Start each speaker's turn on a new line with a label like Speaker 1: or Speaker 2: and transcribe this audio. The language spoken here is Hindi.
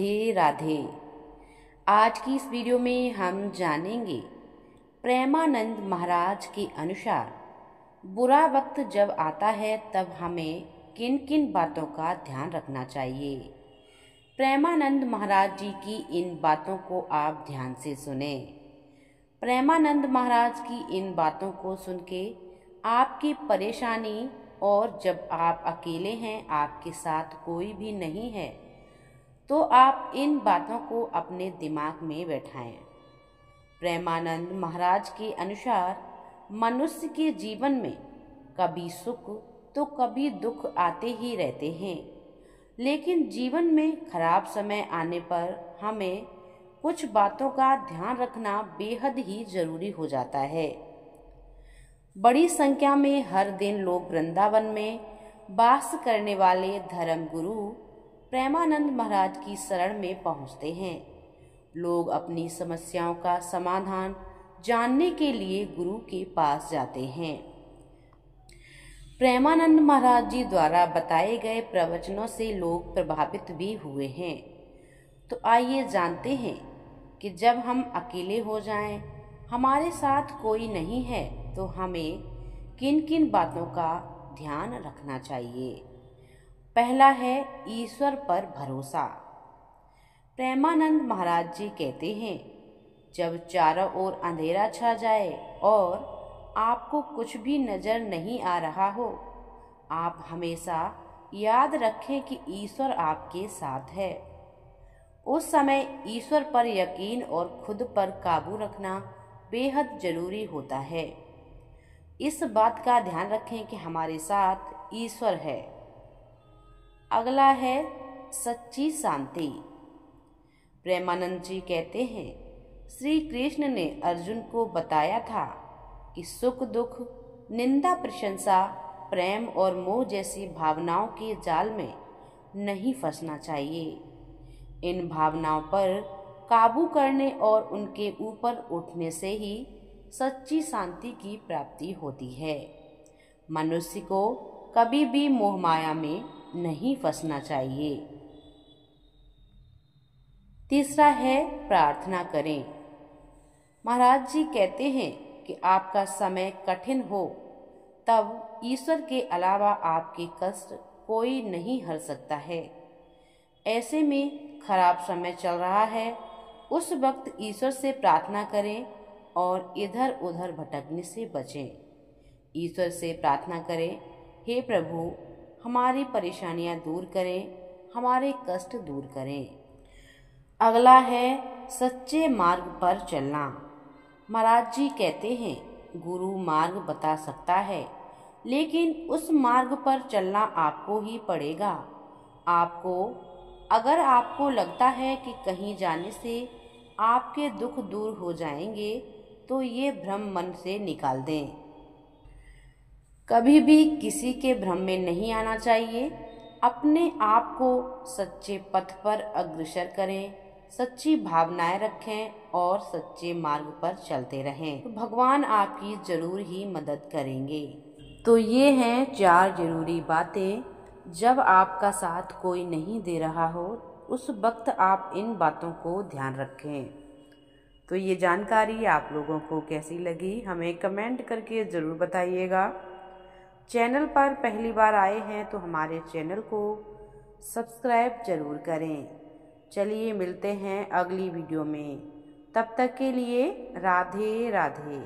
Speaker 1: राधे राधे। आज की इस वीडियो में हम जानेंगे प्रेमानंद महाराज के अनुसार बुरा वक्त जब आता है तब हमें किन किन बातों का ध्यान रखना चाहिए। प्रेमानंद महाराज जी की इन बातों को आप ध्यान से सुने। प्रेमानंद महाराज की इन बातों को सुन के आपकी परेशानी और जब आप अकेले हैं, आपके साथ कोई भी नहीं है, तो आप इन बातों को अपने दिमाग में बैठाएं। प्रेमानंद महाराज के अनुसार मनुष्य के जीवन में कभी सुख तो कभी दुख आते ही रहते हैं, लेकिन जीवन में खराब समय आने पर हमें कुछ बातों का ध्यान रखना बेहद ही जरूरी हो जाता है। बड़ी संख्या में हर दिन लोग वृंदावन में वास करने वाले धर्म गुरु प्रेमानंद महाराज की शरण में पहुंचते हैं। लोग अपनी समस्याओं का समाधान जानने के लिए गुरु के पास जाते हैं। प्रेमानंद महाराज जी द्वारा बताए गए प्रवचनों से लोग प्रभावित भी हुए हैं। तो आइए जानते हैं कि जब हम अकेले हो जाएं, हमारे साथ कोई नहीं है, तो हमें किन किन बातों का ध्यान रखना चाहिए। पहला है ईश्वर पर भरोसा। प्रेमानंद महाराज जी कहते हैं, जब चारों ओर अंधेरा छा जाए और आपको कुछ भी नजर नहीं आ रहा हो, आप हमेशा याद रखें कि ईश्वर आपके साथ है। उस समय ईश्वर पर यकीन और खुद पर काबू रखना बेहद जरूरी होता है। इस बात का ध्यान रखें कि हमारे साथ ईश्वर है। अगला है सच्ची शांति। प्रेमानंद जी कहते हैं, श्री कृष्ण ने अर्जुन को बताया था कि सुख दुख, निंदा प्रशंसा, प्रेम और मोह जैसी भावनाओं के जाल में नहीं फंसना चाहिए। इन भावनाओं पर काबू करने और उनके ऊपर उठने से ही सच्ची शांति की प्राप्ति होती है। मनुष्य को कभी भी मोह माया में नहीं फंसना चाहिए। तीसरा है प्रार्थना करें। महाराज जी कहते हैं कि आपका समय कठिन हो तब ईश्वर के अलावा आपके कष्ट कोई नहीं हर सकता है। ऐसे में खराब समय चल रहा है, उस वक्त ईश्वर से प्रार्थना करें और इधर उधर भटकने से बचें। ईश्वर से प्रार्थना करें, हे प्रभु हमारी परेशानियां दूर करें, हमारे कष्ट दूर करें। अगला है सच्चे मार्ग पर चलना। महाराज जी कहते हैं, गुरु मार्ग बता सकता है, लेकिन उस मार्ग पर चलना आपको ही पड़ेगा। अगर आपको लगता है कि कहीं जाने से आपके दुख दूर हो जाएंगे, तो ये भ्रम मन से निकाल दें। कभी भी किसी के भ्रम में नहीं आना चाहिए। अपने आप को सच्चे पथ पर अग्रसर करें, सच्ची भावनाएं रखें और सच्चे मार्ग पर चलते रहें, तो भगवान आपकी जरूर ही मदद करेंगे। तो ये हैं 4 जरूरी बातें। जब आपका साथ कोई नहीं दे रहा हो, उस वक्त आप इन बातों को ध्यान रखें। तो ये जानकारी आप लोगों को कैसी लगी, हमें कमेंट करके ज़रूर बताइएगा। चैनल पर पहली बार आए हैं तो हमारे चैनल को सब्सक्राइब जरूर करें। चलिए मिलते हैं अगली वीडियो में, तब तक के लिए राधे राधे।